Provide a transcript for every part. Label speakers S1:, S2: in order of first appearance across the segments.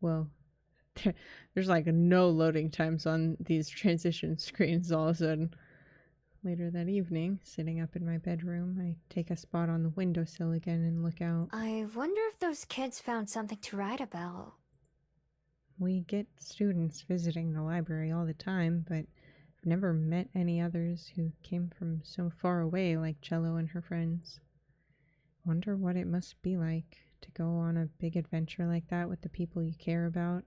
S1: Well, there's like no loading times on these transition screens all of a sudden. Later that evening, sitting up in my bedroom, I take a spot on the windowsill again and look out.
S2: I wonder if those kids found something to write about.
S1: We get students visiting the library all the time, but I've never met any others who came from so far away like Cello and her friends. Wonder what it must be like to go on a big adventure like that with the people you care about.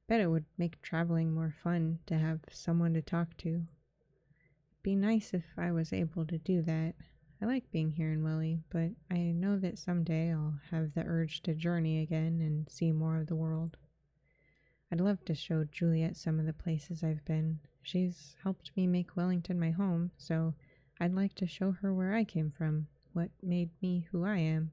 S1: Bet it would make traveling more fun to have someone to talk to. It'd be nice if I was able to do that. I like being here in Welly, but I know that someday I'll have the urge to journey again and see more of the world. I'd love to show Juliet some of the places I've been. She's helped me make Wellington my home, so I'd like to show her where I came from, what made me who I am.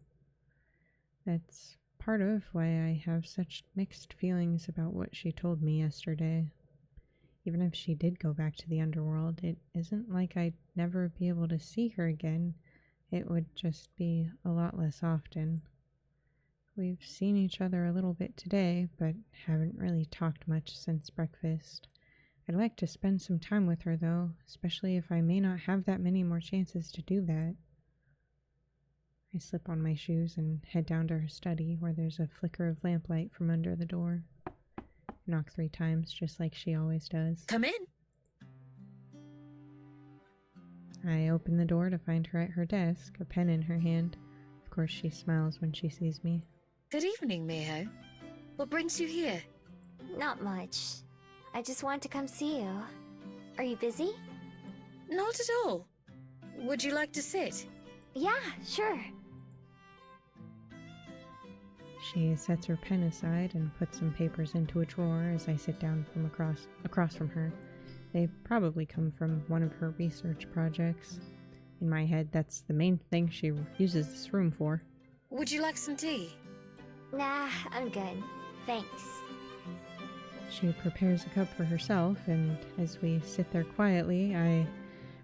S1: That's part of why I have such mixed feelings about what she told me yesterday. Even if she did go back to the underworld, it isn't like I'd never be able to see her again. It would just be a lot less often. We've seen each other a little bit today, but haven't really talked much since breakfast. I'd like to spend some time with her, though, especially if I may not have that many more chances to do that. I slip on my shoes and head down to her study, where there's a flicker of lamplight from under the door. I knock 3 times, just like she always does.
S3: Come in.
S1: I open the door to find her at her desk, a pen in her hand. Of course, she smiles when she sees me.
S3: Good evening, Miho. What brings you here?
S2: Not much. I just wanted to come see you. Are you busy?
S3: Not at all. Would you like to sit?
S2: Yeah, sure.
S1: She sets her pen aside and puts some papers into a drawer as I sit down from across from her. They probably come from one of her research projects. In my head, that's the main thing she uses this room for.
S3: Would you like some tea?
S2: Nah, I'm good. Thanks.
S1: She prepares a cup for herself, and as we sit there quietly, I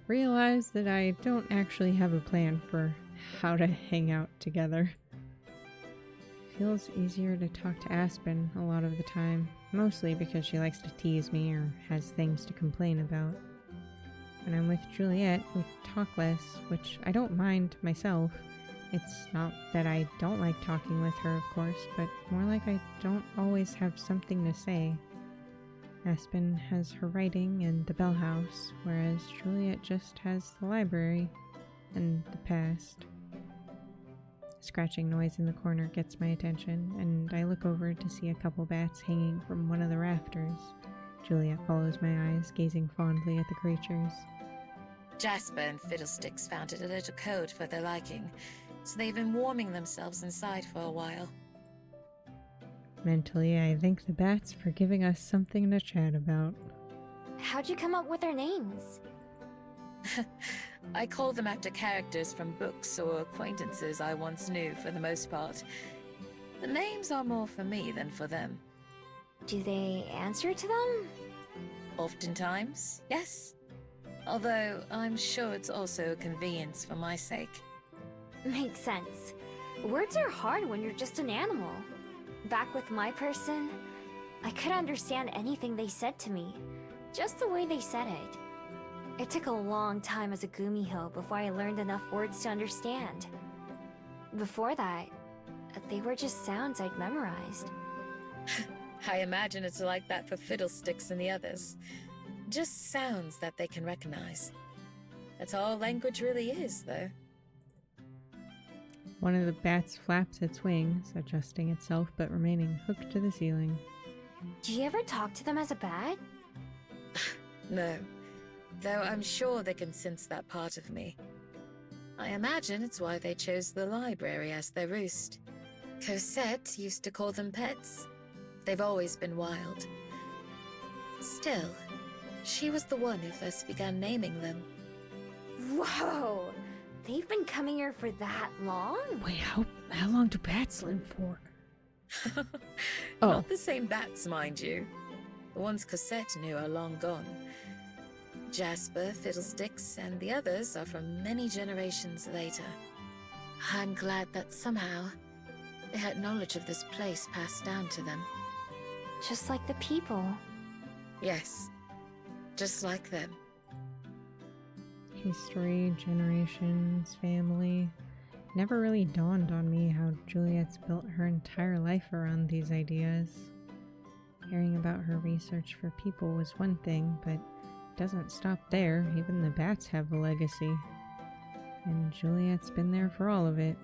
S1: realize that I don't actually have a plan for how to hang out together. It feels easier to talk to Aspen a lot of the time, mostly because she likes to tease me or has things to complain about. When I'm with Juliet, we talk less, which I don't mind myself. It's not that I don't like talking with her, of course, but more like I don't always have something to say. Aspen has her writing and the Bell House, whereas Juliet just has the library and the past. A scratching noise in the corner gets my attention, and I look over to see a couple bats hanging from one of the rafters. Juliet follows my eyes, gazing fondly at the creatures.
S3: Jasper and Fiddlesticks found it a little cold for their liking, so they've been warming themselves inside for a while.
S1: Mentally, I thank the bats for giving us something to chat about.
S2: How'd you come up with their names?
S3: I call them after characters from books or acquaintances I once knew for the most part. The names are more for me than for them.
S2: Do they answer to them?
S3: Oftentimes, yes. Although I'm sure it's also a convenience for my sake.
S2: Makes sense. Words are hard when you're just an animal. Back with my person, I could understand anything they said to me, just the way they said it. It took a long time as a Gumiho before I learned enough words to understand. Before that, they were just sounds I'd memorized.
S3: I imagine it's like that for Fiddlesticks and the others. Just sounds that they can recognize. That's all language really is, though.
S1: One of the bats flaps its wings, adjusting itself but remaining hooked to the ceiling.
S2: Do you ever talk to them as a bat?
S3: No, though I'm sure they can sense that part of me. I imagine it's why they chose the library as their roost. Cosette used to call them pets. They've always been wild. Still, she was the one who first began naming them.
S2: Whoa! They've been coming here for that long?
S1: Wait, how long do bats live for? Oh.
S3: Not the same bats, mind you. The ones Cosette knew are long gone. Jasper, Fiddlesticks, and the others are from many generations later. I'm glad that somehow they had knowledge of this place passed down to them.
S2: just like the people.
S3: Yes, just like them.
S1: History, generations, family. Never really dawned on me how Juliet's built her entire life around these ideas. Hearing about her research for people was one thing, but it doesn't stop there. Even the bats have a legacy. And Juliet's been there for all of it.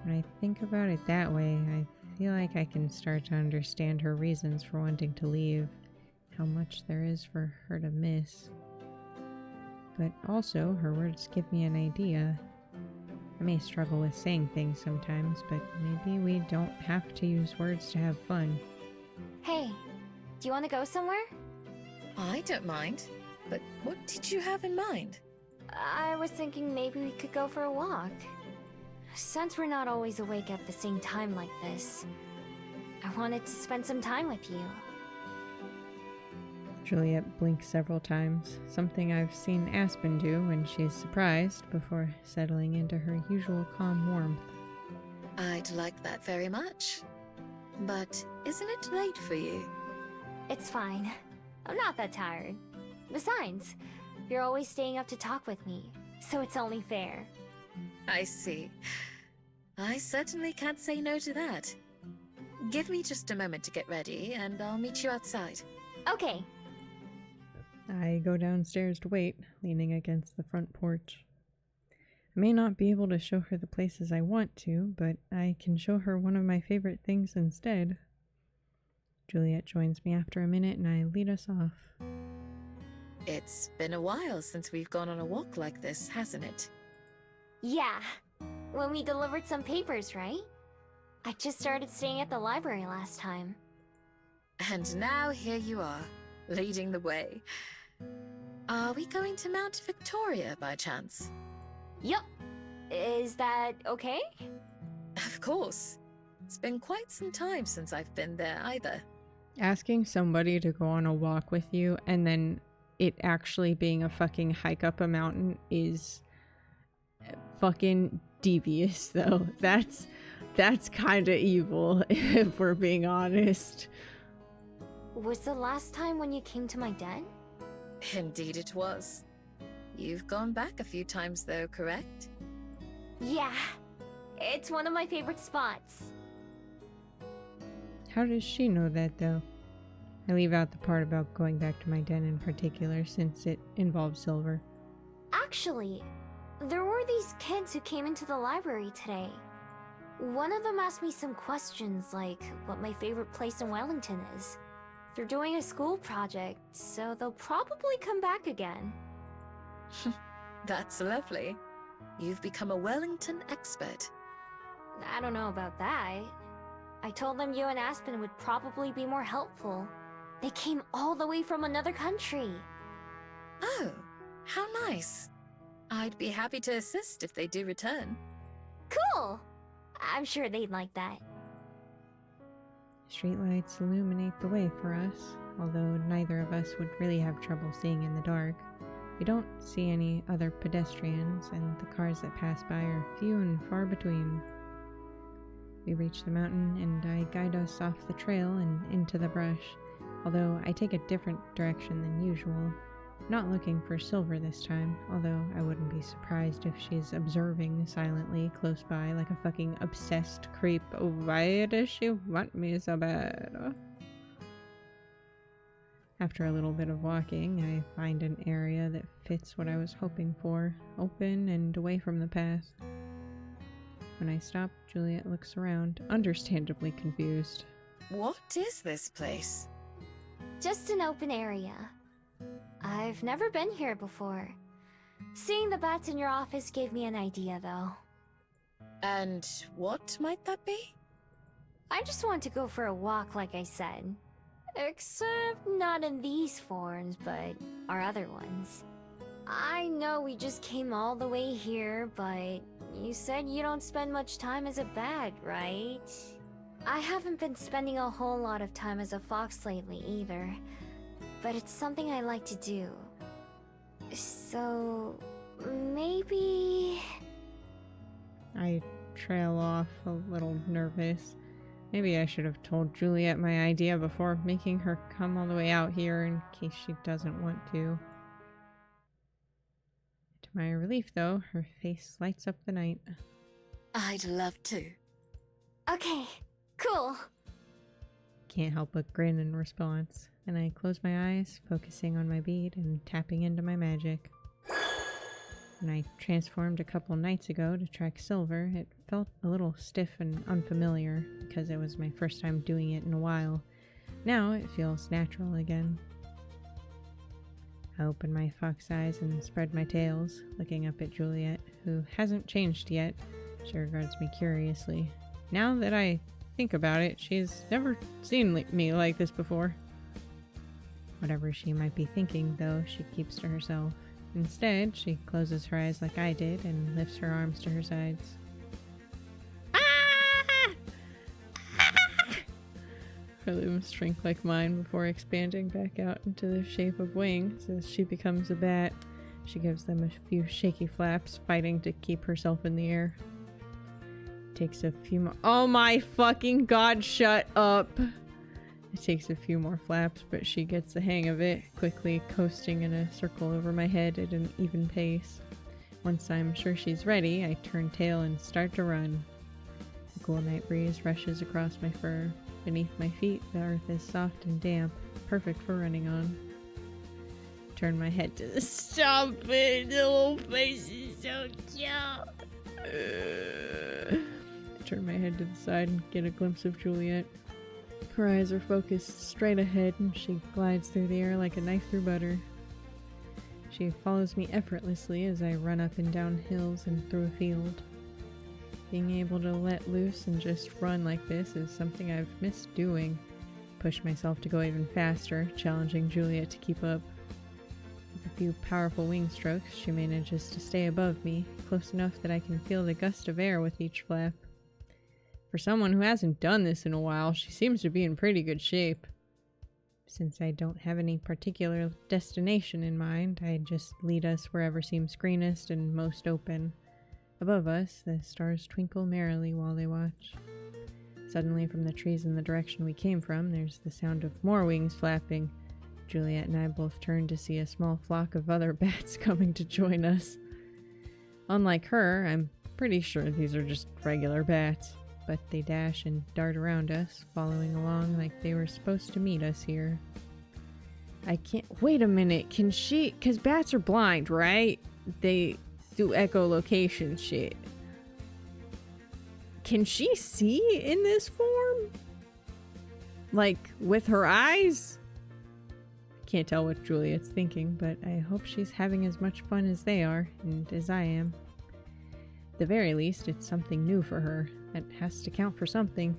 S1: When I think about it that way, I feel like I can start to understand her reasons for wanting to leave, how much there is for her to miss. But also, her words give me an idea. I may struggle with saying things sometimes, but maybe we don't have to use words to have fun.
S2: Hey, do you want to go somewhere?
S3: I don't mind. But what did you have in mind?
S2: I was thinking maybe we could go for a walk. Since we're not always awake at the same time like this, I wanted to spend some time with you.
S1: Juliet blinks several times, something I've seen Aspen do when she's surprised before settling into her usual calm warmth.
S3: I'd like that very much. But isn't it late for you?
S2: It's fine. I'm not that tired. Besides, you're always staying up to talk with me, so it's only fair.
S3: I see. I certainly can't say no to that. Give me just a moment to get ready, and I'll meet you outside.
S2: Okay.
S1: I go downstairs to wait, leaning against the front porch. I may not be able to show her the places I want to, but I can show her one of my favorite things instead. Juliet joins me after a minute and I lead us off.
S3: It's been a while since we've gone on a walk like this, hasn't it?
S2: Yeah. When we delivered some papers, right? I just started staying at the library last time.
S3: And now here you are, leading the way. Are we going to Mount Victoria by chance?
S2: Yup. Is that okay?
S3: Of course. It's been quite some time since I've been there either.
S1: Asking somebody to go on a walk with you and then it actually being a fucking hike up a mountain is fucking devious, though. That's kind of evil, if we're being honest.
S2: Was the last time when you came to my den?
S3: Indeed it was. You've gone back a few times though, correct?
S2: Yeah. It's one of my favorite spots.
S1: How does she know that, though? I leave out the part about going back to my den in particular, since it involves Silver.
S2: Actually, there were these kids who came into the library today. One of them asked me some questions, like what my favorite place in Wellington is. They're doing a school project, so they'll probably come back again.
S3: That's lovely. You've become a Wellington expert.
S2: I don't know about that. I told them you and Aspen would probably be more helpful. They came all the way from another country.
S3: Oh, how nice. I'd be happy to assist if they do return.
S2: Cool! I'm sure they'd like that.
S1: Streetlights illuminate the way for us, although neither of us would really have trouble seeing in the dark. We don't see any other pedestrians, and the cars that pass by are few and far between. We reach the mountain, and I guide us off the trail and into the brush, although I take a different direction than usual. Not looking for Silver this time, although I wouldn't be surprised if she's observing silently close by like a fucking obsessed creep. Oh, why does she want me so bad? After a little bit of walking, I find an area that fits what I was hoping for, open and away from the path. When I stop, Juliet looks around, understandably confused.
S3: What is this place?
S2: Just an open area. I've never been here before. Seeing the bats in your office gave me an idea, though.
S3: And what might that be?
S2: I just want to go for a walk, like I said. Except not in these forms, but our other ones. I know we just came all the way here, but you said you don't spend much time as a bat, right? I haven't been spending a whole lot of time as a fox lately either, but it's something I like to do. So, maybe...
S1: I trail off a little nervous. Maybe I should have told Juliet my idea before making her come all the way out here in case she doesn't want to. To my relief, though, her face lights up the night.
S3: I'd love to.
S2: Okay, cool.
S1: Can't help but grin in response, and I close my eyes, focusing on my bead and tapping into my magic. When I transformed a couple nights ago to track Silver, it felt a little stiff and unfamiliar because it was my first time doing it in a while. Now it feels natural again. I open my fox eyes and spread my tails, looking up at Juliet, who hasn't changed yet. She regards me curiously. Now that I think about it, she's never seen me like this before. Whatever she might be thinking, though, she keeps to herself. Instead, she closes her eyes like I did and lifts her arms to her sides. Ah! Ah! Her limbs shrink like mine before expanding back out into the shape of wings as she becomes a bat. She gives them a few shaky flaps, fighting to keep herself in the air. Takes a few more— oh my fucking god, shut up! It takes a few more flaps, but she gets the hang of it, quickly coasting in a circle over my head at an even pace. Once I'm sure she's ready, I turn tail and start to run. The cool night breeze rushes across my fur. Beneath my feet, the earth is soft and damp, perfect for running on. Turn my head to the— stop it! The little face is so cute! I turn my head to the side and get a glimpse of Juliet. Her eyes are focused straight ahead, and she glides through the air like a knife through butter. She follows me effortlessly as I run up and down hills and through a field. Being able to let loose and just run like this is something I've missed doing. Push myself to go even faster, challenging Juliet to keep up. With a few powerful wing strokes, she manages to stay above me, close enough that I can feel the gust of air with each flap. For someone who hasn't done this in a while, she seems to be in pretty good shape. Since I don't have any particular destination in mind, I just lead us wherever seems greenest and most open. Above us, the stars twinkle merrily while they watch. Suddenly, from the trees in the direction we came from, there's the sound of more wings flapping. Juliet and I both turn to see a small flock of other bats coming to join us. Unlike her, I'm pretty sure these are just regular bats. But they dash and dart around us, following along like they were supposed to meet us here. I can't— wait a minute, can she— 'cause bats are blind, right? They do echolocation shit. Can she see in this form? Like, with her eyes? Can't tell what Juliet's thinking, but I hope she's having as much fun as they are, and as I am. At the very least, it's something new for her. That has to count for something.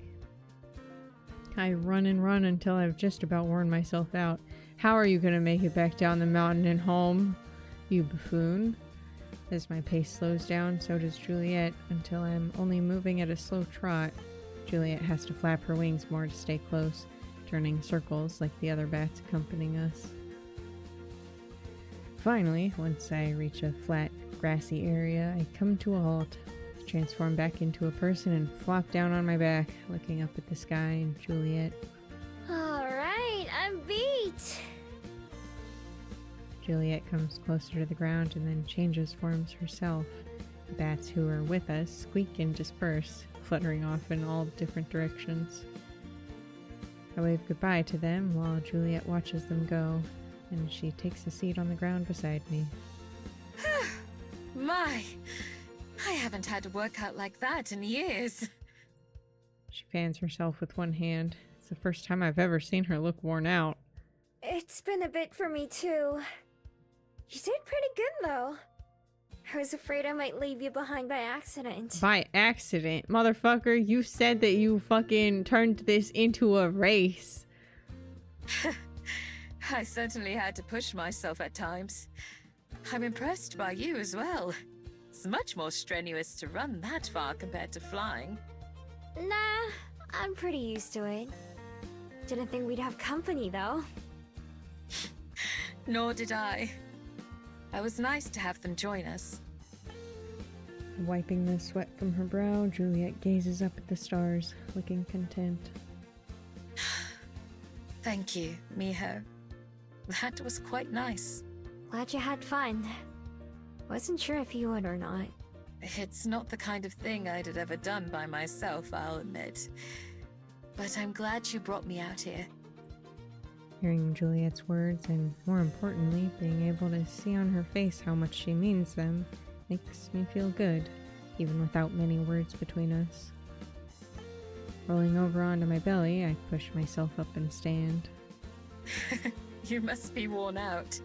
S1: I run and run until I've just about worn myself out. How are you gonna make it back down the mountain and home, you buffoon? As my pace slows down, so does Juliet, until I'm only moving at a slow trot. Juliet has to flap her wings more to stay close, turning circles like the other bats accompanying us. Finally, once I reach a flat, grassy area, I come to a halt. Transform back into a person and flop down on my back, looking up at the sky and Juliet.
S2: Alright, I'm beat!
S1: Juliet comes closer to the ground and then changes forms herself. The bats who are with us squeak and disperse, fluttering off in all different directions. I wave goodbye to them while Juliet watches them go, and she takes a seat on the ground beside me.
S3: My, I haven't had a workout like that in years.
S1: She fans herself with one hand. It's the first time I've ever seen her look worn out.
S2: It's been a bit for me too. You did pretty good though. I was afraid I might leave you behind by accident.
S1: By accident? Motherfucker, you said that you fucking turned this into a race.
S3: I certainly had to push myself at times. I'm impressed by you as well. It's much more strenuous to run that far compared to flying.
S2: Nah, I'm pretty used to it. Didn't think we'd have company though.
S3: Nor did I. It was nice to have them join us.
S1: Wiping the sweat from her brow, Juliet gazes up at the stars, looking content.
S3: Thank you, Miho. That was quite nice.
S2: Glad you had fun. Wasn't sure if you would or not.
S3: It's not the kind of thing I'd have ever done by myself, I'll admit. But I'm glad you brought me out here.
S1: Hearing Juliet's words, and more importantly, being able to see on her face how much she means them, makes me feel good, even without many words between us. Rolling over onto my belly, I push myself up and stand.
S3: You must be worn out.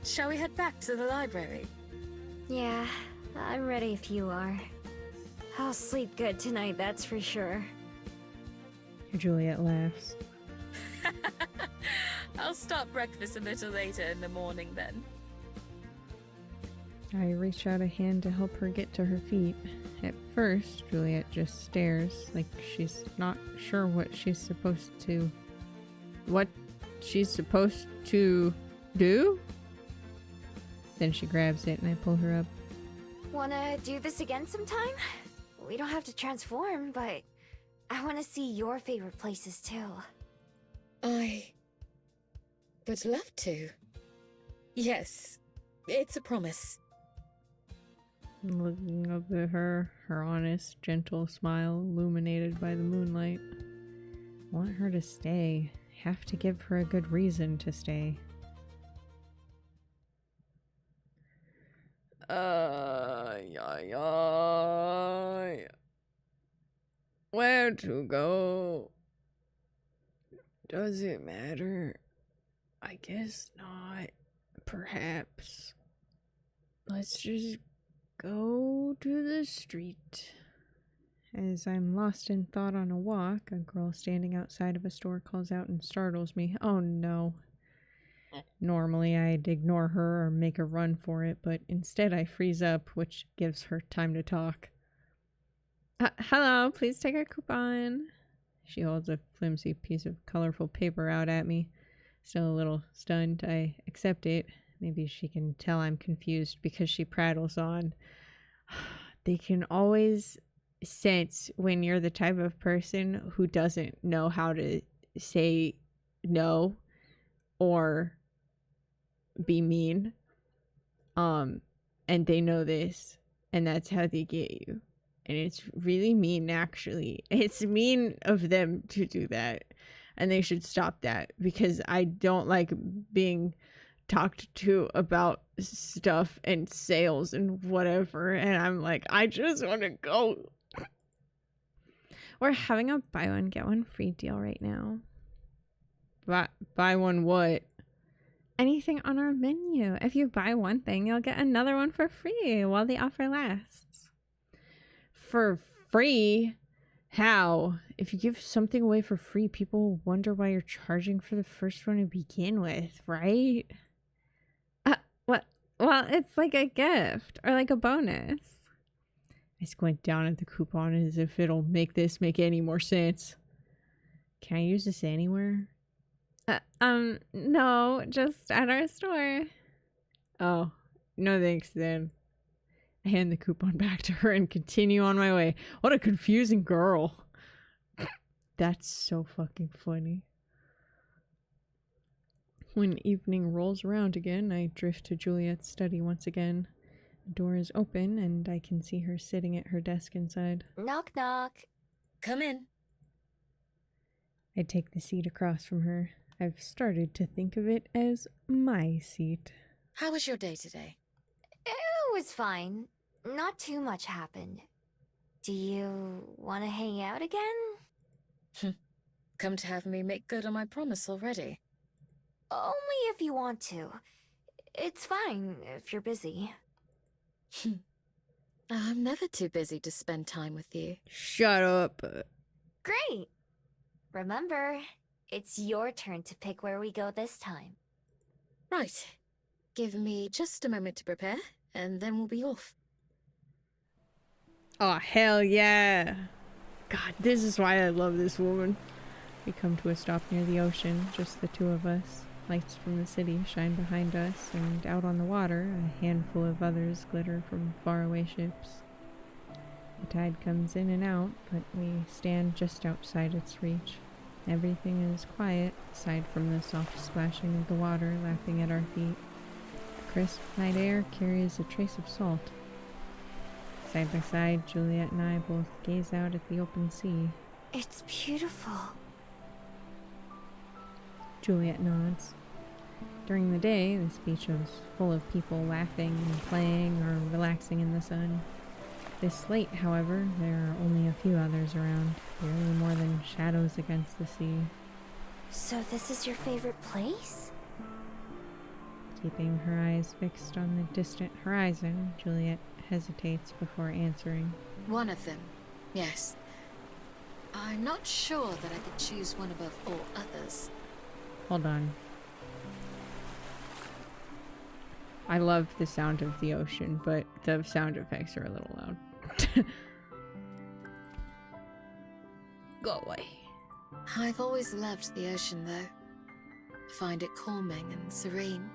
S3: Shall we head back to the library?
S2: Yeah, I'm ready if you are. I'll sleep good tonight, that's for sure.
S1: Juliet laughs.
S3: I'll start breakfast a little later in the morning then.
S1: I reach out a hand to help her get to her feet. At first, Juliet just stares, like she's not sure what she's supposed to do? Then she grabs it and I pull her up.
S2: Wanna do this again sometime? We don't have to transform, but I wanna see your favorite places too.
S3: I would love to. Yes, it's a promise.
S1: Looking up at her, her honest, gentle smile illuminated by the moonlight. I want her to stay. Have to give her a good reason to stay. Where to go? Does it matter? I guess not. Perhaps. Let's just go to the street. As I'm lost in thought on a walk, a girl standing outside of a store calls out and startles me. Oh no. Normally I'd ignore her or make a run for it, but instead I freeze up, which gives her time to talk. Hello, please take a coupon. She holds a flimsy piece of colorful paper out at me. Still a little stunned, I accept it. Maybe she can tell I'm confused because she prattles on. They can always sense when you're the type of person who doesn't know how to say no or be mean. And they know this, and that's how they get you. And it's really mean, actually. It's mean of them to do that. And they should stop that, because I don't like being talked to about stuff and sales and whatever. And I'm like, I just want to go. We're having a buy one, get one free deal right now. Buy one what? Anything on our menu. If you buy one thing, you'll get another one for free while the offer lasts. For free? How? If you give something away for free, people will wonder why you're charging for the first one to begin with, right? What? Well, it's like a gift or like a bonus. I squint down at the coupon as if it'll make this make any more sense. Can I use this anywhere? No, just at our store. Oh, no thanks then. I hand the coupon back to her and continue on my way. What a confusing girl. That's so fucking funny. When evening rolls around again, I drift to Juliet's study once again. The door is open and I can see her sitting at her desk inside.
S2: Knock knock.
S3: Come in.
S1: I take the seat across from her. I've started to think of it as my seat.
S3: How was your day today?
S2: It was fine. Not too much happened. Do you want to hang out again?
S3: Come to have me make good on my promise already.
S2: Only if you want to. It's fine if you're busy.
S3: I'm never too busy to spend time with you.
S1: Shut up.
S2: Great! Remember, it's your turn to pick where we go this time.
S3: Right. Give me just a moment to prepare, and then we'll be off.
S1: Oh, hell yeah. God, this is why I love this woman. We come to a stop near the ocean, just the two of us. Lights from the city shine behind us, and out on the water, a handful of others glitter from faraway ships. The tide comes in and out, but we stand just outside its reach. Everything is quiet, aside from the soft splashing of the water lapping at our feet. The crisp night air carries a trace of salt. Side by side, Juliet and I both gaze out at the open sea.
S2: It's beautiful.
S1: Juliet nods. During the day, this beach is full of people laughing and playing or relaxing in the sun. This late, however, there are only a few others around, barely more than shadows against the sea.
S2: So this is your favorite place?
S1: Keeping her eyes fixed on the distant horizon, Juliet hesitates before answering.
S3: One of them, yes. I'm not sure that I could choose one above all others.
S1: Hold on. I love the sound of the ocean, but the sound effects are a little loud. Go away.
S3: I've always loved the ocean, though. I find it calming and serene.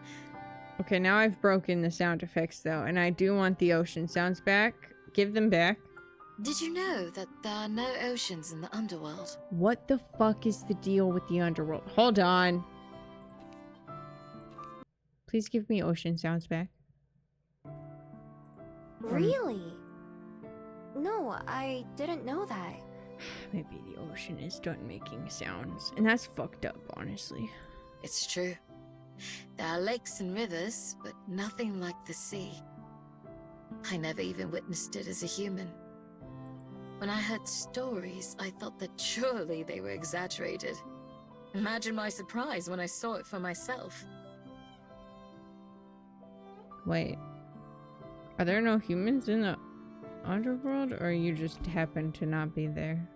S1: Okay, now I've broken the sound effects, though, and I do want the ocean sounds back. Give them back.
S3: Did you know that there are no oceans in the underworld?
S1: What the fuck is the deal with the underworld? Hold on. Please give me ocean sounds back.
S2: Really? No, I didn't know that.
S1: Maybe the ocean is done making sounds. And that's fucked up, honestly.
S3: It's true. There are lakes and rivers, but nothing like the sea. I never even witnessed it as a human. When I heard stories, I thought that surely they were exaggerated. Imagine my surprise when I saw it for myself.
S1: Wait. Are there no humans in the underworld, or you just happen to not be there?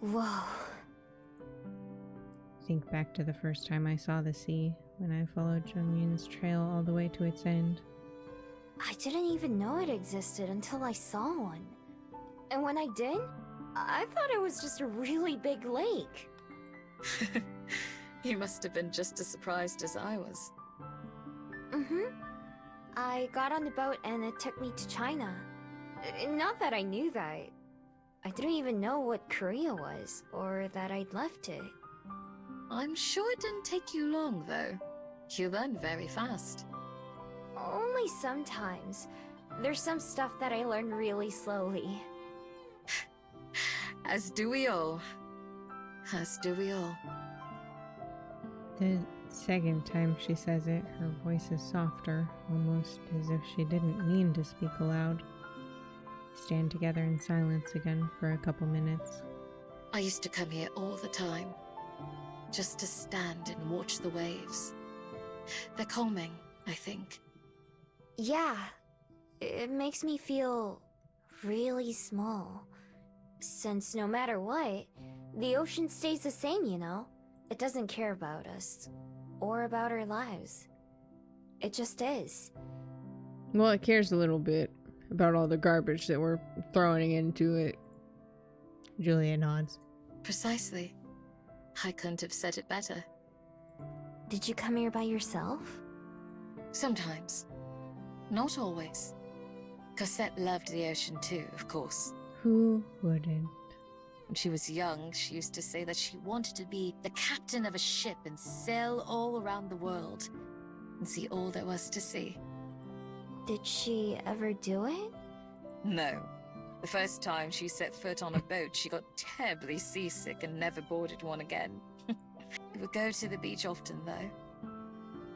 S2: Whoa.
S1: Think back to the first time I saw the sea, when I followed Jung-Yun's trail all the way to its end.
S2: I didn't even know it existed until I saw one. And when I did, I thought it was just a really big lake.
S3: You must have been just as surprised as I was.
S2: Mm-hmm. I got on the boat and it took me to China. Not that I knew that. I didn't even know what Korea was, or that I'd left it.
S3: I'm sure it didn't take you long, though. You learned very fast.
S2: Only sometimes. There's some stuff that I learned really slowly.
S3: As do we all. As do we all.
S1: The second time she says it, her voice is softer, almost as if she didn't mean to speak aloud. We stand together in silence again for a couple minutes.
S3: I used to come here all the time. Just to stand and watch the waves. They're calming, I think.
S2: Yeah. It makes me feel really small. Since no matter what, the ocean stays the same, you know? It doesn't care about us. Or about our lives. It just is.
S1: Well, it cares a little bit about all the garbage that we're throwing into it. Julia nods.
S3: Precisely. I couldn't have said it better.
S2: Did you come here by yourself?
S3: Sometimes. Not always. Cosette loved the ocean too, of course.
S1: Who wouldn't?
S3: When she was young, she used to say that she wanted to be the captain of a ship and sail all around the world and see all there was to see.
S2: Did she ever do it?
S3: No. The first time she set foot on a boat, she got terribly seasick and never boarded one again. We would go to the beach often, though.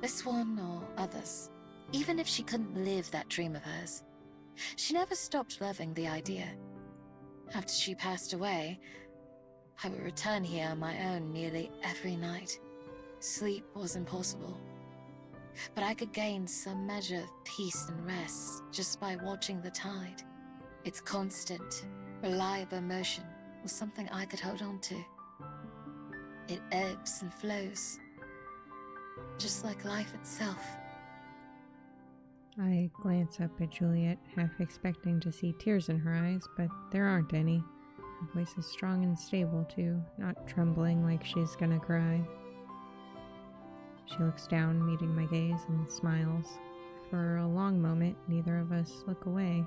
S3: This one or others. Even if she couldn't live that dream of hers. She never stopped loving the idea. After she passed away, I would return here on my own nearly every night. Sleep was impossible. But I could gain some measure of peace and rest just by watching the tide. Its constant, reliable motion was something I could hold on to. It ebbs and flows, just like life itself.
S1: I glance up at Juliet, half expecting to see tears in her eyes, but there aren't any. Her voice is strong and stable, too, not trembling like she's gonna cry. She looks down, meeting my gaze, and smiles. For a long moment, neither of us look away.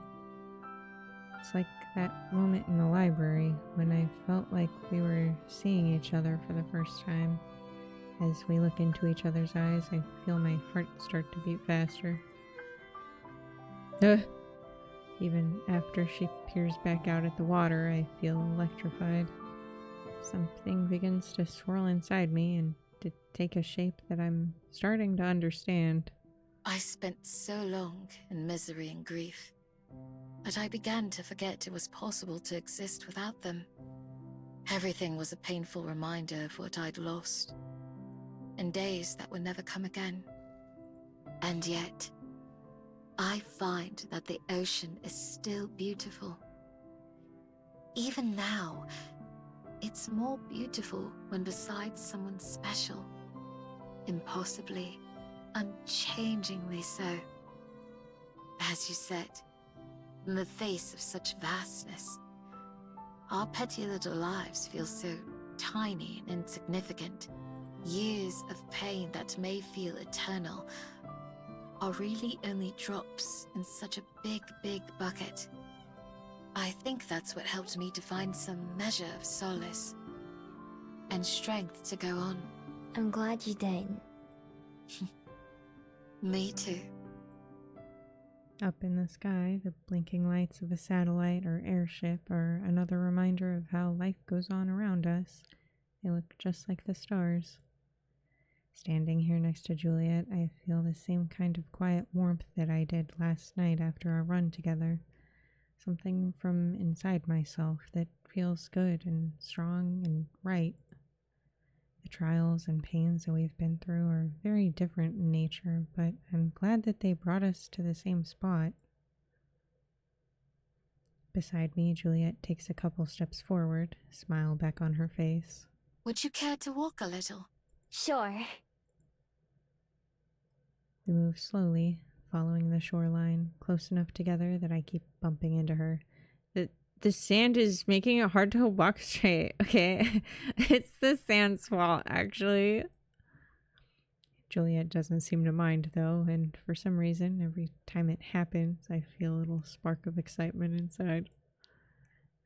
S1: It's like that moment in the library when I felt like we were seeing each other for the first time. As we look into each other's eyes, I feel my heart start to beat faster. Even after she peers back out at the water, I feel electrified. Something begins to swirl inside me and to take a shape that I'm starting to understand.
S3: I spent so long in misery and grief that I began to forget it was possible to exist without them. Everything was a painful reminder of what I'd lost, in days that would never come again. And yet, I find that the ocean is still beautiful. Even now, it's more beautiful when beside someone special. Impossibly, unchangingly so. As you said, in the face of such vastness, our petty little lives feel so tiny and insignificant. Years of pain that may feel eternal are really only drops in such a big, big bucket. I think that's what helped me to find some measure of solace and strength to go on.
S2: I'm glad you did.
S3: Me too.
S1: Up in the sky, the blinking lights of a satellite or airship are another reminder of how life goes on around us. They look just like the stars. Standing here next to Juliet, I feel the same kind of quiet warmth that I did last night after our run together. Something from inside myself that feels good and strong and right. The trials and pains that we've been through are very different in nature, but I'm glad that they brought us to the same spot. Beside me, Juliet takes a couple steps forward, smile back on her face.
S3: Would you care to walk a little?
S2: Sure.
S1: We move slowly, following the shoreline, close enough together that I keep bumping into her. The sand is making it hard to walk straight, okay? It's the sand's fault, actually. Juliet doesn't seem to mind, though, and for some reason, every time it happens, I feel a little spark of excitement inside.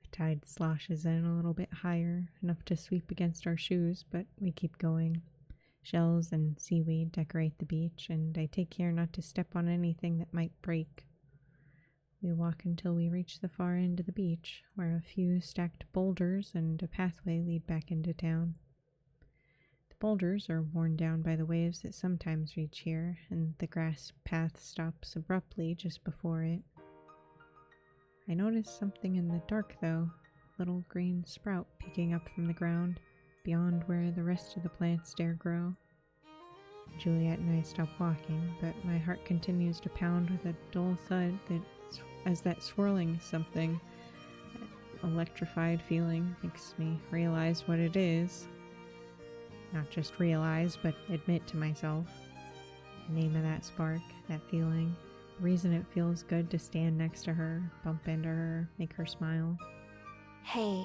S1: The tide sloshes in a little bit higher, enough to sweep against our shoes, but we keep going. Shells and seaweed decorate the beach, and I take care not to step on anything that might break. We walk until we reach the far end of the beach, where a few stacked boulders and a pathway lead back into town. The boulders are worn down by the waves that sometimes reach here, and the grass path stops abruptly just before it. I notice something in the dark, though, a little green sprout peeking up from the ground, beyond where the rest of the plants dare grow. Juliet and I stop walking, but my heart continues to pound with a dull thud as that swirling something, that electrified feeling, makes me realize what it is. Not just realize, but admit to myself. The name of that spark, that feeling, the reason it feels good to stand next to her, bump into her, make her smile.
S2: Hey,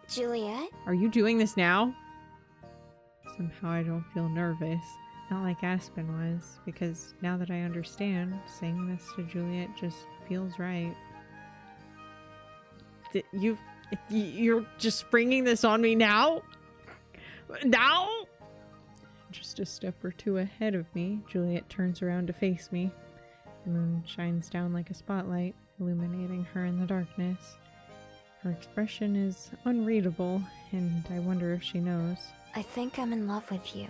S2: Juliet?
S1: Are you doing this now? Somehow I don't feel nervous. Not like Aspen was, because now that I understand, saying this to Juliet just feels right. You're just springing this on me now? Now? Just a step or two ahead of me, Juliet turns around to face me. The moon shines down like a spotlight, illuminating her in the darkness. Her expression is unreadable, and I wonder if she knows.
S2: I think I'm in love with you.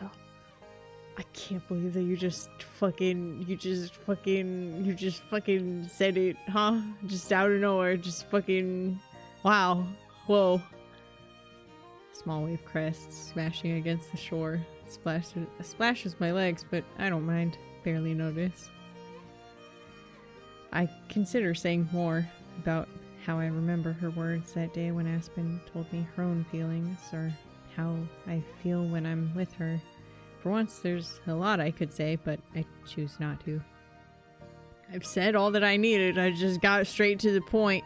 S1: I can't believe that you just fucking said it, huh? Just out of nowhere, just fucking, wow, whoa. Small wave crests smashing against the shore. Splashes my legs, but I don't mind, barely notice. I consider saying more about how I remember her words that day when Aspen told me her own feelings, or how I feel when I'm with her. For once, there's a lot I could say, but I choose not to. I've said all that I needed. I just got straight to the point.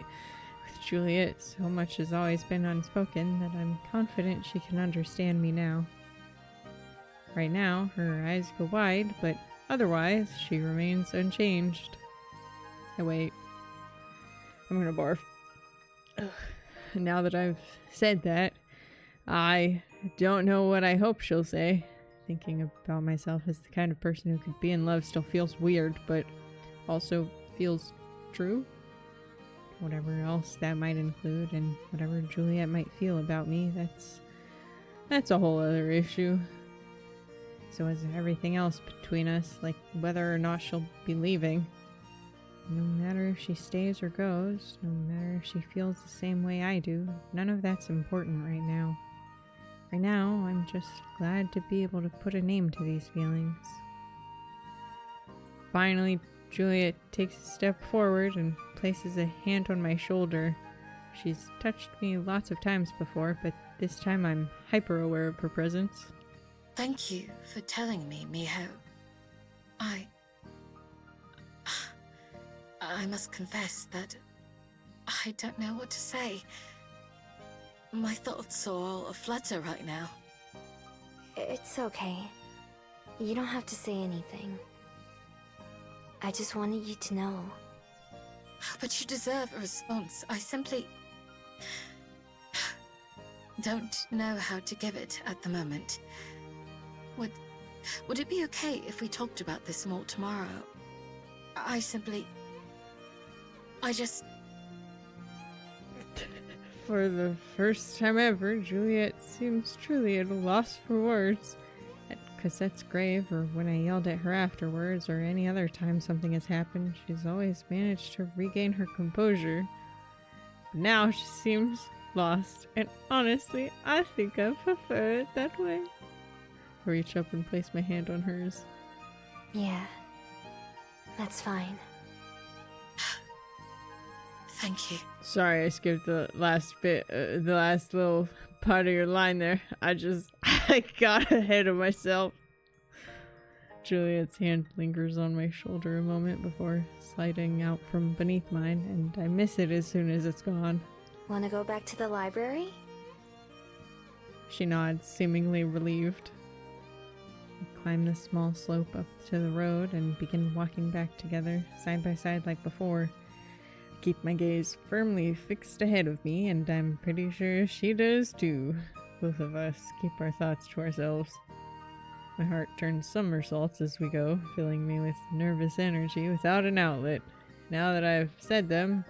S1: With Juliet, so much has always been unspoken that I'm confident she can understand me now. Right now, her eyes go wide, but otherwise, she remains unchanged. I wait. I'm gonna barf. Now that I've said that, I don't know what I hope she'll say. Thinking about myself as the kind of person who could be in love still feels weird, but also feels true. Whatever else that might include, and whatever Juliet might feel about me, that's a whole other issue. So is everything else between us, like whether or not she'll be leaving. No matter if she stays or goes, no matter if she feels the same way I do, none of that's important right now. Right now, I'm just glad to be able to put a name to these feelings. Finally, Juliet takes a step forward and places a hand on my shoulder. She's touched me lots of times before, but this time I'm hyper aware of her presence.
S3: Thank you for telling me, Miho. I must confess that I don't know what to say. My thoughts are all aflutter right now.
S2: It's okay. You don't have to say anything. I just wanted you to know.
S3: But you deserve a response. I simply don't know how to give it at the moment. Would it be okay if we talked about this more tomorrow? I just...
S1: For the first time ever, Juliet seems truly at a loss for words. At Cosette's grave, or when I yelled at her afterwards, or any other time something has happened, she's always managed to regain her composure. But now she seems lost, and honestly, I think I prefer it that way. I reach up and place my hand on hers.
S2: Yeah, that's fine.
S3: Thank you.
S1: Sorry, I skipped the last bit, the last little part of your line there. I got ahead of myself. Juliet's hand lingers on my shoulder a moment before sliding out from beneath mine, and I miss it as soon as it's gone.
S2: Wanna go back to the library?
S1: She nods, seemingly relieved. We climb the small slope up to the road and begin walking back together, side by side like before. Keep my gaze firmly fixed ahead of me, and I'm pretty sure she does too. Both of us keep our thoughts to ourselves. My heart turns somersaults as we go, filling me with nervous energy without an outlet. Now that I've said them,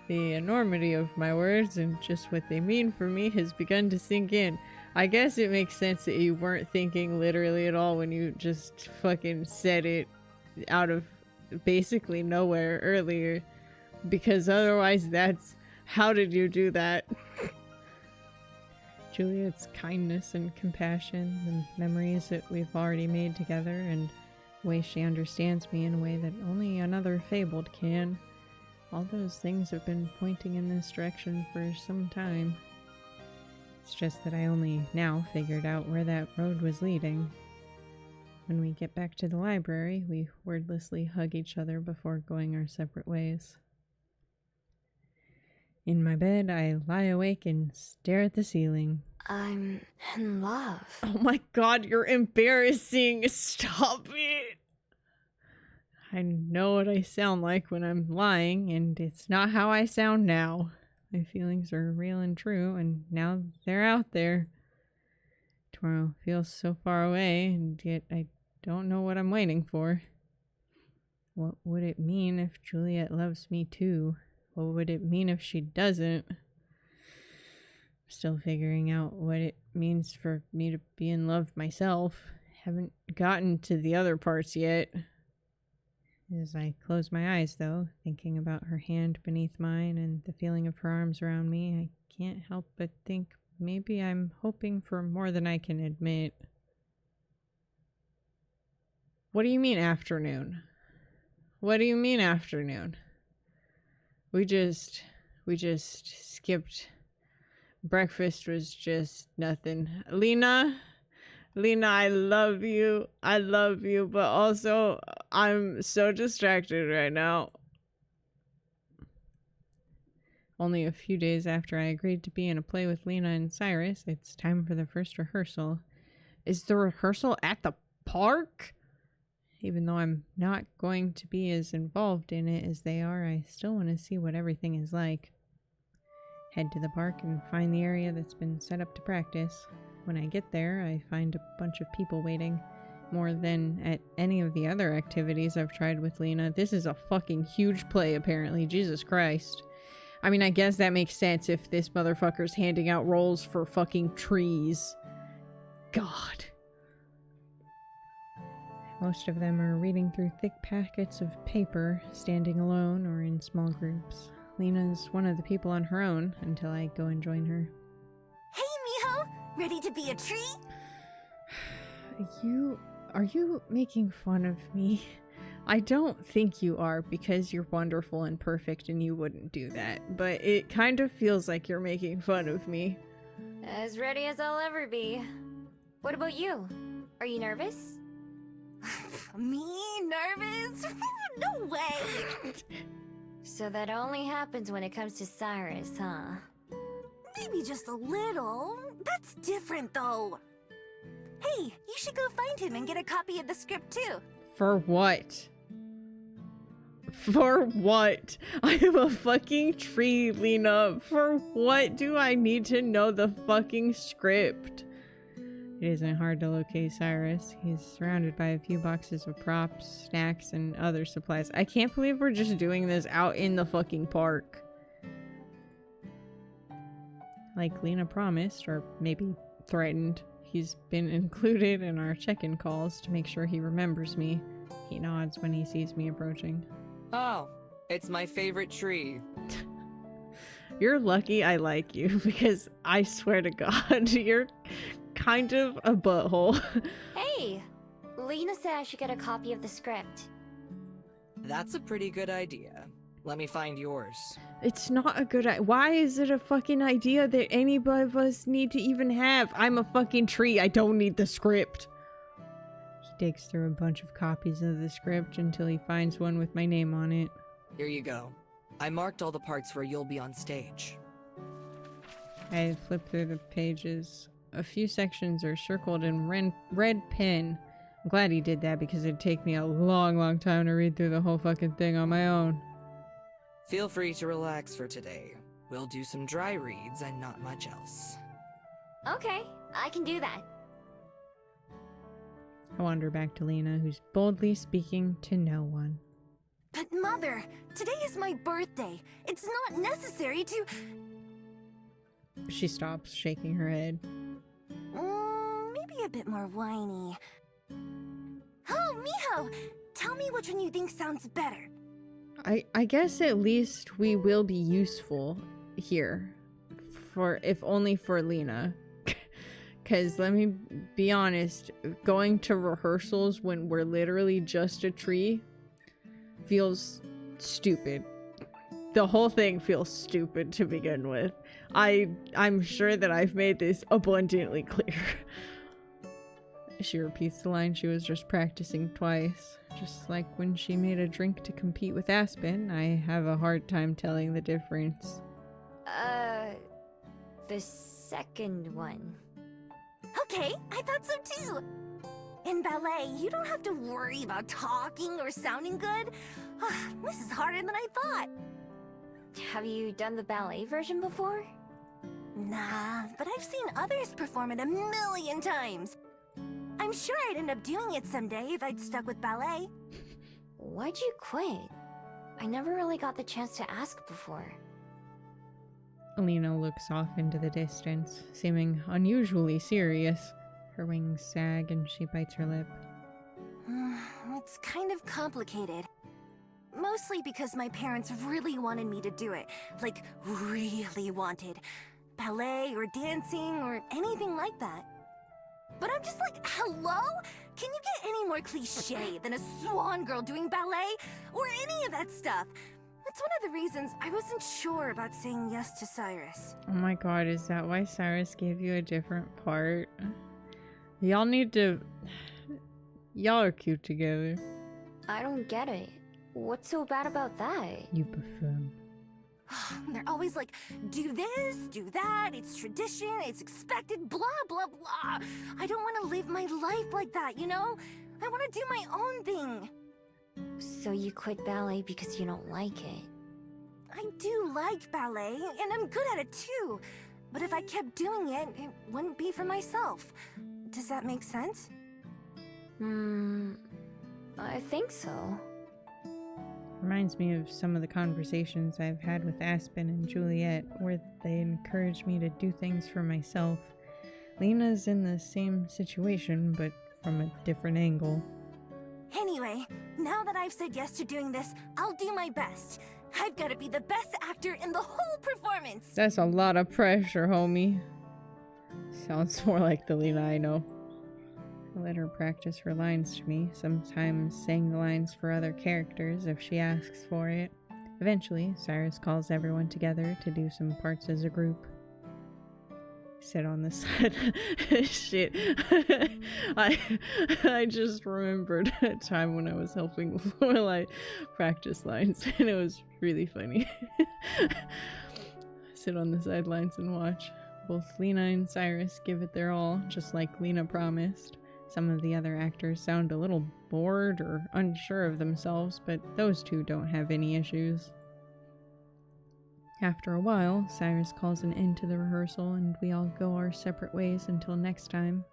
S1: the enormity of my words and just what they mean for me has begun to sink in. I guess it makes sense that you weren't thinking literally at all when you just fucking said it out of basically nowhere earlier. Because otherwise that's... How did you do that? Juliet's kindness and compassion, the memories that we've already made together, and the way she understands me in a way that only another fabled can. All those things have been pointing in this direction for some time. It's just that I only now figured out where that road was leading. When we get back to the library, we wordlessly hug each other before going our separate ways. In my bed, I lie awake and stare at the ceiling.
S2: I'm in love.
S1: Oh my god, you're embarrassing! Stop it! I know what I sound like when I'm lying, and it's not how I sound now. My feelings are real and true, and now they're out there. Tomorrow feels so far away, and yet I don't know what I'm waiting for. What would it mean if Juliet loves me too? What would it mean if she doesn't? I'm still figuring out what it means for me to be in love myself. Haven't gotten to the other parts yet. As I close my eyes, though, thinking about her hand beneath mine and the feeling of her arms around me, I can't help but think maybe I'm hoping for more than I can admit. What do you mean afternoon? What do you mean afternoon? We just skipped. Breakfast was just nothing. Lena, I love you, but also I'm so distracted right now. Only a few days after I agreed to be in a play with Lena and Cyrus, it's time for the first rehearsal. Is the rehearsal at the park? Even though I'm not going to be as involved in it as they are, I still want to see what everything is like. head to the park and find the area that's been set up to practice. When I get there, I find a bunch of people waiting. More than at any of the other activities I've tried with Lena. This is a fucking huge play, apparently. Jesus Christ. I mean, I guess that makes sense if this motherfucker's handing out rolls for fucking trees. God. Most of them are reading through thick packets of paper, standing alone or in small groups. Lena's one of the people on her own until I go and join her.
S4: Hey, Miho! Ready to be a tree?
S1: Are you making fun of me? I don't think you are, because you're wonderful and perfect and you wouldn't do that, but it kind of feels like you're making fun of me.
S2: As ready as I'll ever be. What about you? Are you nervous?
S4: Me? Nervous? No way!
S2: So that only happens when it comes to Cyrus, huh?
S4: Maybe just a little. That's different, though. Hey, you should go find him and get a copy of the script, too.
S1: For what? For what? I am a fucking tree, Lena. For what do I need to know the fucking script? It isn't hard to locate Cyrus. He's surrounded by a few boxes of props, snacks, and other supplies. I can't believe we're just doing this out in the fucking park. Like Lena promised, or maybe threatened. He's been included in our check-in calls to make sure he remembers me. He nods when he sees me approaching.
S5: Oh, it's my favorite tree.
S1: You're lucky I like you, because I swear to God, you're kind of a butthole.
S2: Hey! Lena said I should get a copy of the script.
S5: That's a pretty good idea. Let me find yours.
S1: It's not a good idea. Why is it a fucking idea that any of us need to even have? I'm a fucking tree. I don't need the script. He digs through a bunch of copies of the script until he finds one with my name on it.
S5: Here you go. I marked all the parts where you'll be on stage.
S1: I flip through the pages. A few sections are circled in red pen. I'm glad he did that because it'd take me a long time to read through the whole fucking thing on my own.
S5: Feel free to relax for today. We'll do some dry reads and not much else.
S2: Okay, I can do that.
S1: I wander back to Lena, who's boldly speaking to no one.
S4: But Mother, today is my birthday. It's not necessary to...
S1: She stops, shaking her head.
S4: Maybe a bit more whiny. Oh, Miho! Tell me which one you think sounds better.
S1: I guess at least we will be useful here. If only for Lena. Because let me be honest, going to rehearsals when we're literally just a tree feels stupid. The whole thing feels stupid to begin with. I'm sure that I've made this abundantly clear. She repeats the line she was just practicing twice. Just like when she made a drink to compete with Aspen, I have a hard time telling the difference.
S2: The second one.
S4: Okay, I thought so too. In ballet, you don't have to worry about talking or sounding good. This is harder than I thought.
S2: Have you done the ballet version before?
S4: Nah, but I've seen others perform it a million times. I'm sure I'd end up doing it someday if I'd stuck with ballet.
S2: Why'd you quit? I never really got the chance to ask before.
S1: Alina looks off into the distance, seeming unusually serious. Her wings sag and she bites her lip.
S4: It's kind of complicated. Mostly because my parents really wanted me to do it. Like, really wanted. Ballet or dancing or anything like that. But I'm just like, hello? Can you get any more cliche than a swan girl doing ballet? Or any of that stuff? That's one of the reasons I wasn't sure about saying yes to Cyrus.
S1: Oh my god, is that why Cyrus gave you a different part? Y'all need to... Y'all are cute together.
S2: I don't get it. What's so bad about that?
S1: You buffoon.
S4: They're always like, do this, do that, it's tradition, it's expected, blah, blah, blah. I don't want to live my life like that, you know? I want to do my own thing.
S2: So you quit ballet because you don't like it?
S4: I do like ballet, and I'm good at it too. But if I kept doing it, it wouldn't be for myself. Does that make sense?
S2: I think so.
S1: Reminds me of some of the conversations I've had with Aspen and Juliet, where they encourage me to do things for myself. Lena's in the same situation, but from a different angle.
S4: Anyway, now that I've said yes to doing this, I'll do my best. I've got to be the best actor in the whole performance.
S1: That's a lot of pressure, homie. Sounds more like the Lena I know. I let her practice her lines to me, sometimes saying the lines for other characters if she asks for it. Eventually, Cyrus calls everyone together to do some parts as a group. Sit on the side. Shit. I just remembered a time when I was helping Lorelai practice lines, and it was really funny. Sit on the sidelines and watch. Both Lena and Cyrus give it their all, just like Lena promised. Some of the other actors sound a little bored or unsure of themselves, but those two don't have any issues. After a while, Cyrus calls an end to the rehearsal and we all go our separate ways until next time.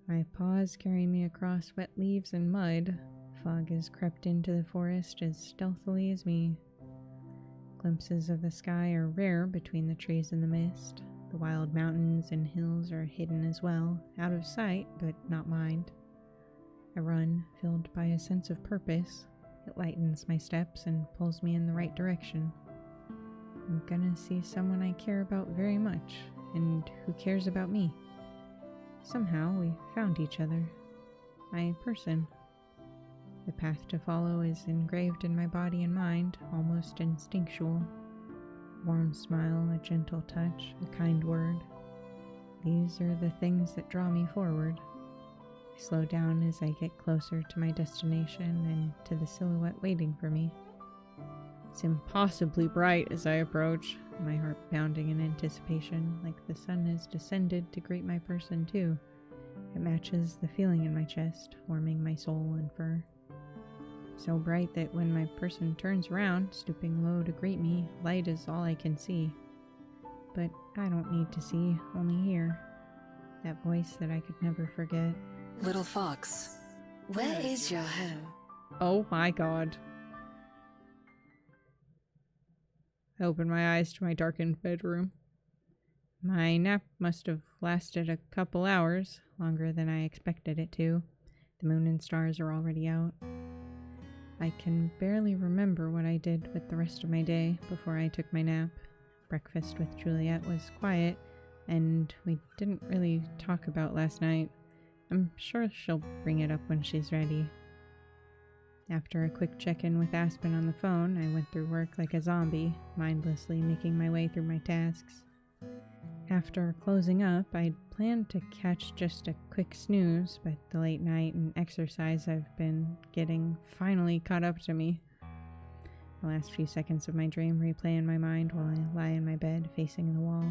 S1: My paws carry me across wet leaves and mud. Fog has crept into the forest as stealthily as me. Glimpses of the sky are rare between the trees and the mist. The wild mountains and hills are hidden as well, out of sight but not mind. I run, filled by a sense of purpose. It lightens my steps and pulls me in the right direction. I'm gonna see someone I care about very much, and who cares about me. Somehow we found each other. My person. The path to follow is engraved in my body and mind, almost instinctual. Warm smile, a gentle touch, a kind word. These are the things that draw me forward. I slow down as I get closer to my destination and to the silhouette waiting for me. It's impossibly bright as I approach, my heart pounding in anticipation, like the sun has descended to greet my person too. It matches the feeling in my chest, warming my soul and fur. So bright that when my person turns around, stooping low to greet me, light is all I can see. But I don't need to see, only hear. That voice that I could never forget.
S6: Little fox, where is your home?
S1: Oh my god. I open my eyes to my darkened bedroom. My nap must have lasted a couple hours, longer than I expected it to. The moon and stars are already out. I can barely remember what I did with the rest of my day before I took my nap. Breakfast with Juliet was quiet, and we didn't really talk about last night. I'm sure she'll bring it up when she's ready. After a quick check-in with Aspen on the phone, I went through work like a zombie, mindlessly making my way through my tasks. After closing up, I'd planned to catch just a quick snooze, but the late night and exercise I've been getting finally caught up to me. The last few seconds of my dream replay in my mind while I lie in my bed facing the wall.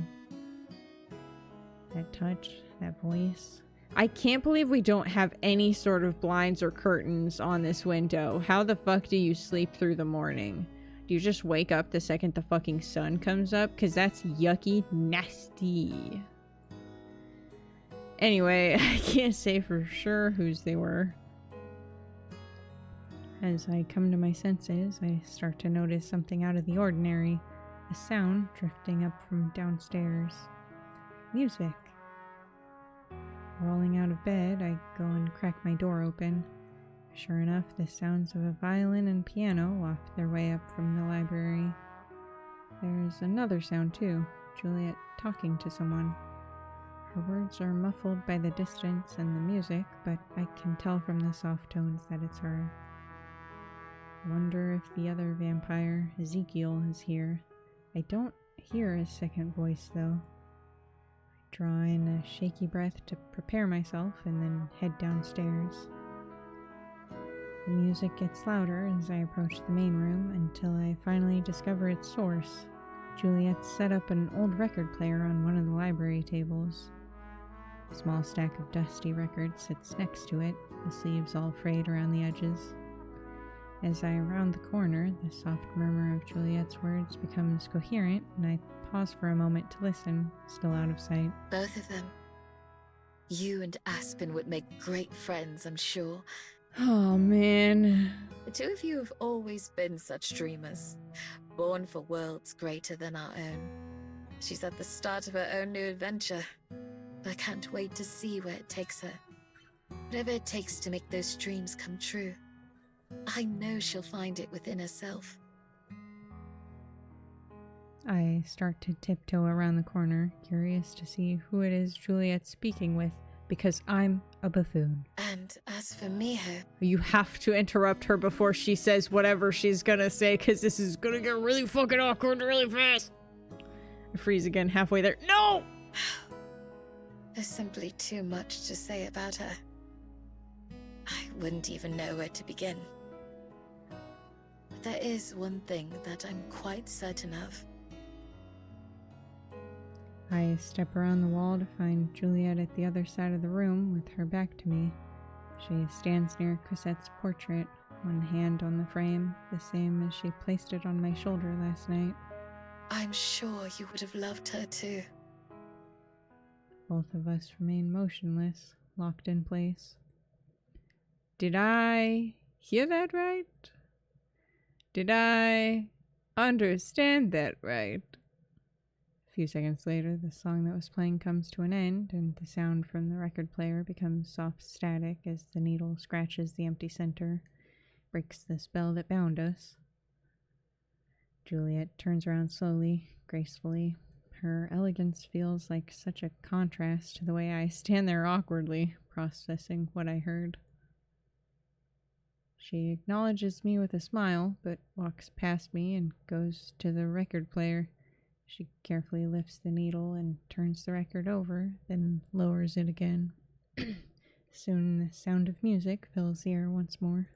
S1: That touch, that voice. I can't believe we don't have any sort of blinds or curtains on this window. How the fuck do you sleep through the morning? Do you just wake up the second the fucking sun comes up? Because that's yucky nasty. Anyway, I can't say for sure whose they were. As I come to my senses, I start to notice something out of the ordinary. A sound drifting up from downstairs. Music. Rolling out of bed, I go and crack my door open. Sure enough, the sounds of a violin and piano waft their way up from the library. There's another sound too, Juliet talking to someone. Her words are muffled by the distance and the music, but I can tell from the soft tones that it's her. I wonder if the other vampire, Ezekiel, is here. I don't hear a second voice though. I draw in a shaky breath to prepare myself and then head downstairs. The music gets louder as I approach the main room until I finally discover its source. Juliet set up an old record player on one of the library tables. A small stack of dusty records sits next to it, the sleeves all frayed around the edges. As I round the corner, the soft murmur of Juliet's words becomes coherent, and I pause for a moment to listen, still out of sight.
S3: Both of them. You and Aspen would make great friends, I'm sure.
S1: Oh, man.
S3: The two of you have always been such dreamers, born for worlds greater than our own. She's at the start of her own new adventure. I can't wait to see where it takes her. Whatever it takes to make those dreams come true. I know she'll find it within herself.
S1: I start to tiptoe around the corner, curious to see who it is Juliet's speaking with, because I'm a buffoon.
S3: And as for Miho,
S1: You have to interrupt her before she says whatever she's gonna say, because this is gonna get really fucking awkward really fast. I freeze again halfway there. No!
S3: there's simply too much to say about her. I wouldn't even know where to begin. But there is one thing that I'm quite certain of.
S1: I step around the wall to find Juliet at the other side of the room with her back to me. She stands near Cosette's portrait, one hand on the frame, the same as she placed it on my shoulder last night.
S3: I'm sure you would have loved her too.
S1: Both of us remain motionless, locked in place. Did I hear that right? Did I understand that right? A few seconds later, the song that was playing comes to an end, and the sound from the record player becomes soft static as the needle scratches the empty center, breaks the spell that bound us. Juliet turns around slowly, gracefully. Her elegance feels like such a contrast to the way I stand there awkwardly, processing what I heard. She acknowledges me with a smile, but walks past me and goes to the record player. She carefully lifts the needle and turns the record over, then lowers it again. Soon the sound of music fills the air once more.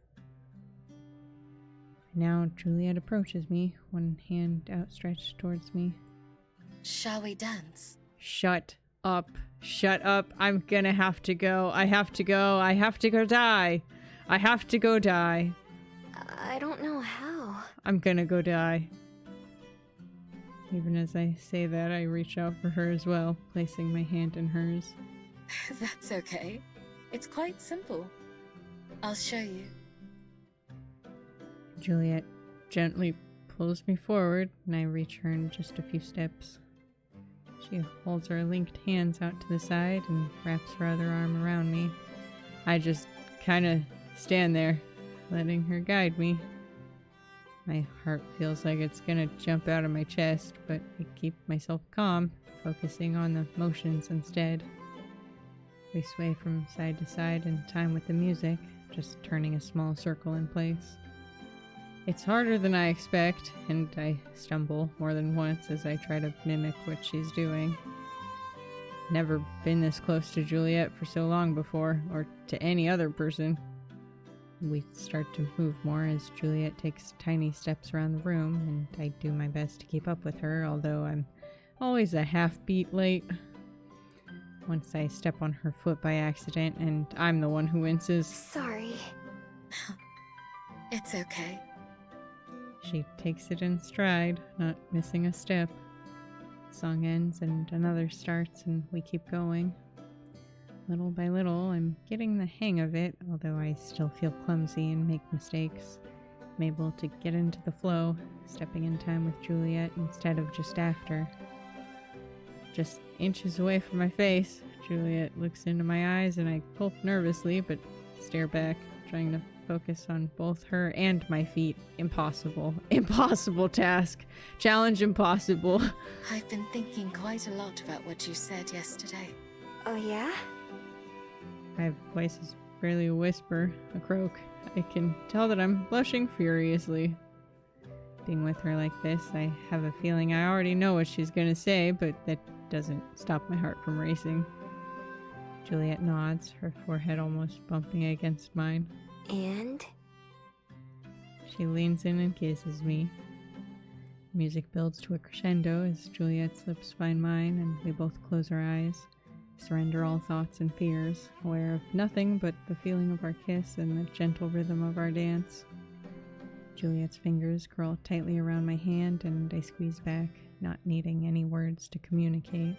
S1: Now Juliet approaches me, one hand outstretched towards me.
S3: Shall we dance?
S1: Shut up. Shut up. I'm gonna have to go. I have to go. I have to go die. I have to go die.
S2: I don't know how.
S1: I'm gonna go die. Even as I say that, I reach out for her as well, placing my hand in hers.
S3: That's okay. It's quite simple. I'll show you.
S1: Juliet gently pulls me forward, and I reach her in just a few steps. She holds her linked hands out to the side and wraps her other arm around me. I just kind of stand there, letting her guide me. My heart feels like it's gonna jump out of my chest, but I keep myself calm, focusing on the motions instead. We sway from side to side in time with the music, just turning a small circle in place. It's harder than I expect, and I stumble more than once as I try to mimic what she's doing. Never been this close to Juliet for so long before, or to any other person. We start to move more as Juliet takes tiny steps around the room, and I do my best to keep up with her, although I'm always a half beat late. Once I step on her foot by accident, and I'm the one who winces.
S2: Sorry.
S3: It's okay.
S1: She takes it in stride, not missing a step. The song ends and another starts, and we keep going. Little by little, I'm getting the hang of it, although I still feel clumsy and make mistakes. I'm able to get into the flow, stepping in time with Juliet instead of just after. Just inches away from my face, Juliet looks into my eyes, and I gulp nervously, but stare back, trying to focus on both her and my feet. Impossible. Impossible task. Challenge impossible.
S3: I've been thinking quite a lot about what you said yesterday.
S2: Oh yeah?
S1: My voice is barely a whisper, a croak. I can tell that I'm blushing furiously. Being with her like this, I have a feeling I already know what she's gonna say, but that doesn't stop my heart from racing. Juliet nods, her forehead almost bumping against mine.
S2: And?
S1: She leans in and kisses me. Music builds to a crescendo as Juliet's lips find mine, and we both close our eyes, surrender all thoughts and fears, aware of nothing but the feeling of our kiss and the gentle rhythm of our dance. Juliet's fingers curl tightly around my hand and I squeeze back, not needing any words to communicate.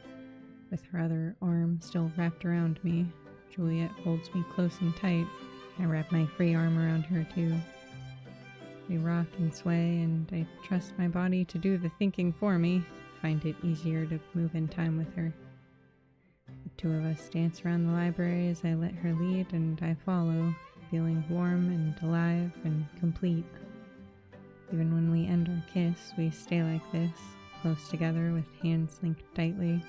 S1: With her other arm still wrapped around me, Juliet holds me close and tight. I wrap my free arm around her too. We rock and sway, and I trust my body to do the thinking for me, find it easier to move in time with her. The two of us dance around the library as I let her lead and I follow, feeling warm and alive and complete. Even when we end our kiss, we stay like this, close together with hands linked tightly.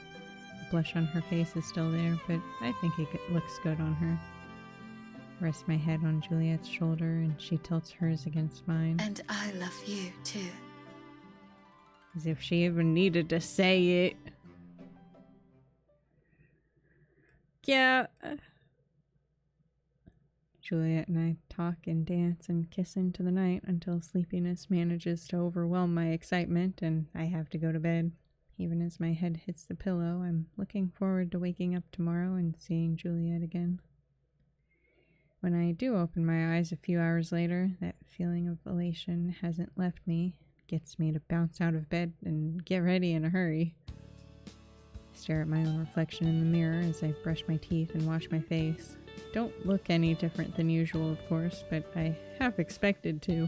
S1: The blush on her face is still there, but I think it looks good on her. I rest my head on Juliet's shoulder and she tilts hers against mine.
S3: And I love you, too.
S1: As if she even needed to say it. Yeah. Juliet and I talk and dance and kiss into the night until sleepiness manages to overwhelm my excitement and I have to go to bed. Even as my head hits the pillow, I'm looking forward to waking up tomorrow and seeing Juliet again. When I do open my eyes a few hours later, that feeling of elation hasn't left me. It gets me to bounce out of bed and get ready in a hurry. I stare at my own reflection in the mirror as I brush my teeth and wash my face. Don't look any different than usual, of course, but I half expected to.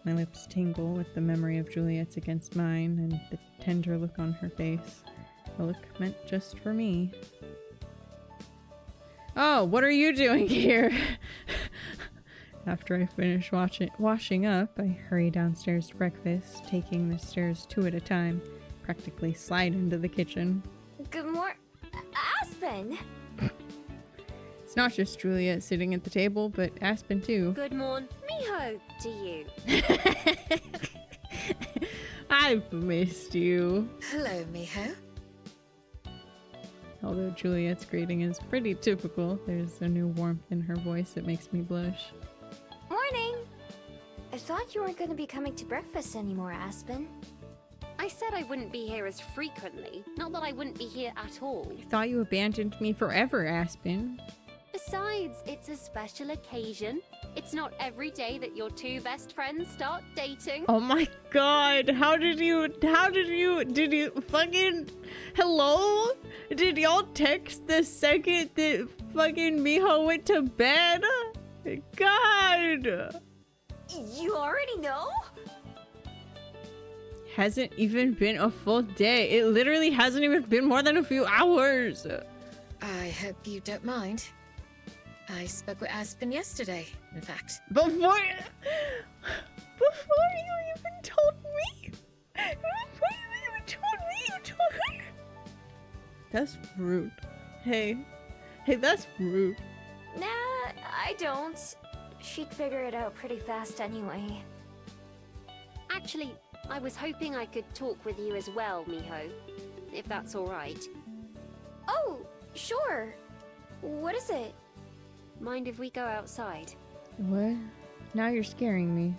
S1: My lips tingle with the memory of Juliet's against mine and the tender look on her face. A look meant just for me. Oh, what are you doing here? After I finish washing up, I hurry downstairs to breakfast, taking the stairs 2 at a time, practically slide into the kitchen.
S2: Good morning, Aspen!
S1: It's not just Juliet sitting at the table, but Aspen too.
S2: Good morning, Miho, to you.
S1: I've missed you.
S3: Hello, Miho.
S1: Although Juliet's greeting is pretty typical, there's a new warmth in her voice that makes me blush.
S2: Morning! I thought you weren't going to be coming to breakfast anymore, Aspen.
S7: I said I wouldn't be here as frequently, not that I wouldn't be here at all.
S1: I thought you abandoned me forever, Aspen.
S7: Besides, it's a special occasion. It's not every day that your 2 best friends start dating.
S1: Oh my god, did you fucking, hello? Did y'all text the second that fucking Miho went to bed? God!
S2: You already know?
S1: Hasn't even been a full day. It literally hasn't even been more than a few hours.
S3: I hope you don't mind. I spoke with Aspen yesterday, in fact.
S1: Before you even told me? You told her? That's rude. Hey, that's rude.
S2: Nah, I don't. She'd figure it out pretty fast anyway.
S7: Actually, I was hoping I could talk with you as well, Miho. If that's alright.
S2: Oh, sure. What is it?
S7: Mind if we go outside?
S1: What? Now you're scaring me.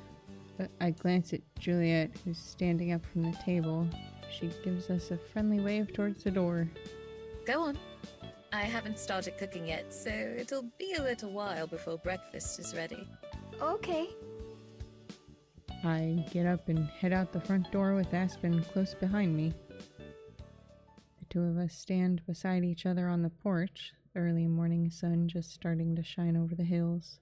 S1: I glance at Juliet, who's standing up from the table. She gives us a friendly wave towards the door.
S3: Go on. I haven't started cooking yet, so it'll be a little while before breakfast is ready.
S2: Okay.
S1: I get up and head out the front door with Aspen close behind me. The two of us stand beside each other on the porch, the early morning sun just starting to shine over the hills.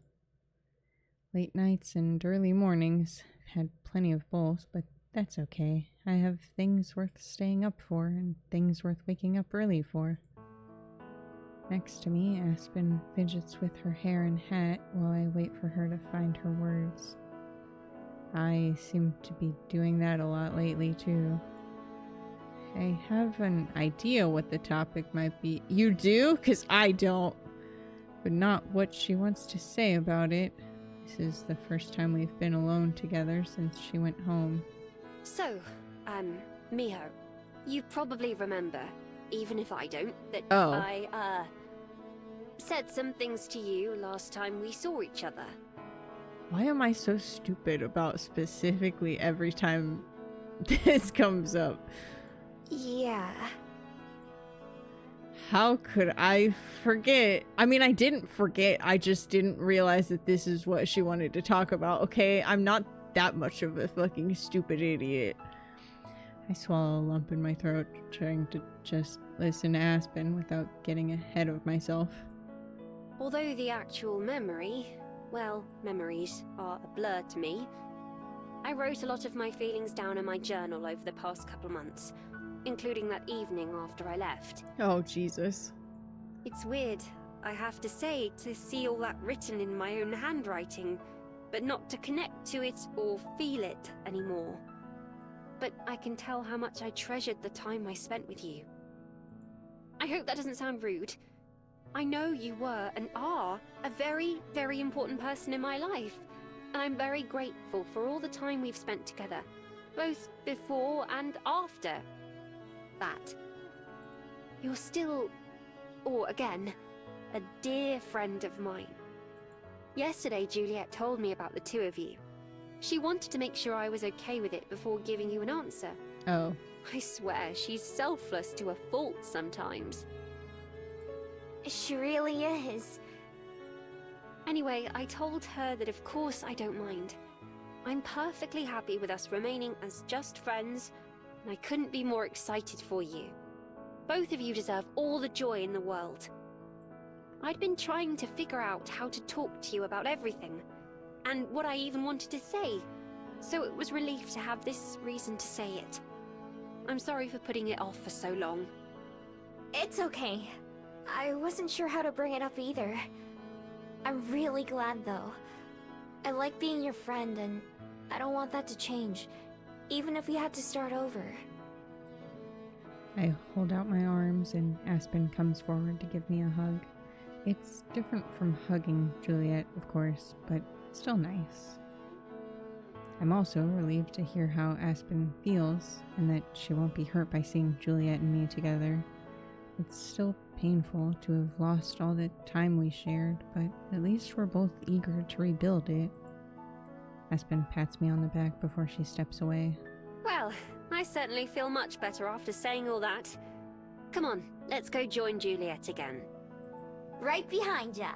S1: Late nights and early mornings, I've had plenty of both, but that's okay. I have things worth staying up for and things worth waking up early for. Next to me, Aspen fidgets with her hair and hat while I wait for her to find her words. I seem to be doing that a lot lately, too. I have an idea what the topic might be. You do? 'Cause I don't. But not what she wants to say about it. This is the first time we've been alone together since she went home.
S7: So, Miho, you probably remember, even if I don't, that
S1: Oh.
S7: I, said some things to you last time we saw each other.
S1: Why am I so stupid about specifically every time this comes up?
S2: Yeah.
S1: How could I forget? I mean, I didn't forget. I just didn't realize that this is what she wanted to talk about, okay? I'm not that much of a fucking stupid idiot. I swallow a lump in my throat, trying to just listen to Aspen without getting ahead of myself.
S7: Although the actual memories are a blur to me, I wrote a lot of my feelings down in my journal over the past couple months, including that evening after I left.
S1: Oh, Jesus.
S7: It's weird, I have to say, to see all that written in my own handwriting, but not to connect to it or feel it anymore. But I can tell how much I treasured the time I spent with you. I hope that doesn't sound rude. I know you were and are a very, very important person in my life, and I'm very grateful for all the time we've spent together, both before and after that. You're still, or again, a dear friend of mine. Yesterday, Juliet told me about the two of you. She wanted to make sure I was okay with it before giving you an answer.
S1: Oh.
S7: I swear, she's selfless to a fault sometimes.
S2: She really is.
S7: Anyway, I told her that of course I don't mind. I'm perfectly happy with us remaining as just friends, and I couldn't be more excited for you. Both of you deserve all the joy in the world. I'd been trying to figure out how to talk to you about everything, and what I even wanted to say, so it was relief to have this reason to say it. I'm sorry for putting it off for so long.
S2: It's okay. I wasn't sure how to bring it up either. I'm really glad though. I like being your friend and I don't want that to change, even if we had to start over.
S1: I hold out my arms and Aspen comes forward to give me a hug. It's different from hugging Juliet, of course, but still nice. I'm also relieved to hear how Aspen feels and that she won't be hurt by seeing Juliet and me together. It's still painful to have lost all the time we shared, but at least we're both eager to rebuild it. Aspen pats me on the back before she steps away.
S7: Well, I certainly feel much better after saying all that. Come on, let's go join Juliet again.
S2: Right behind ya.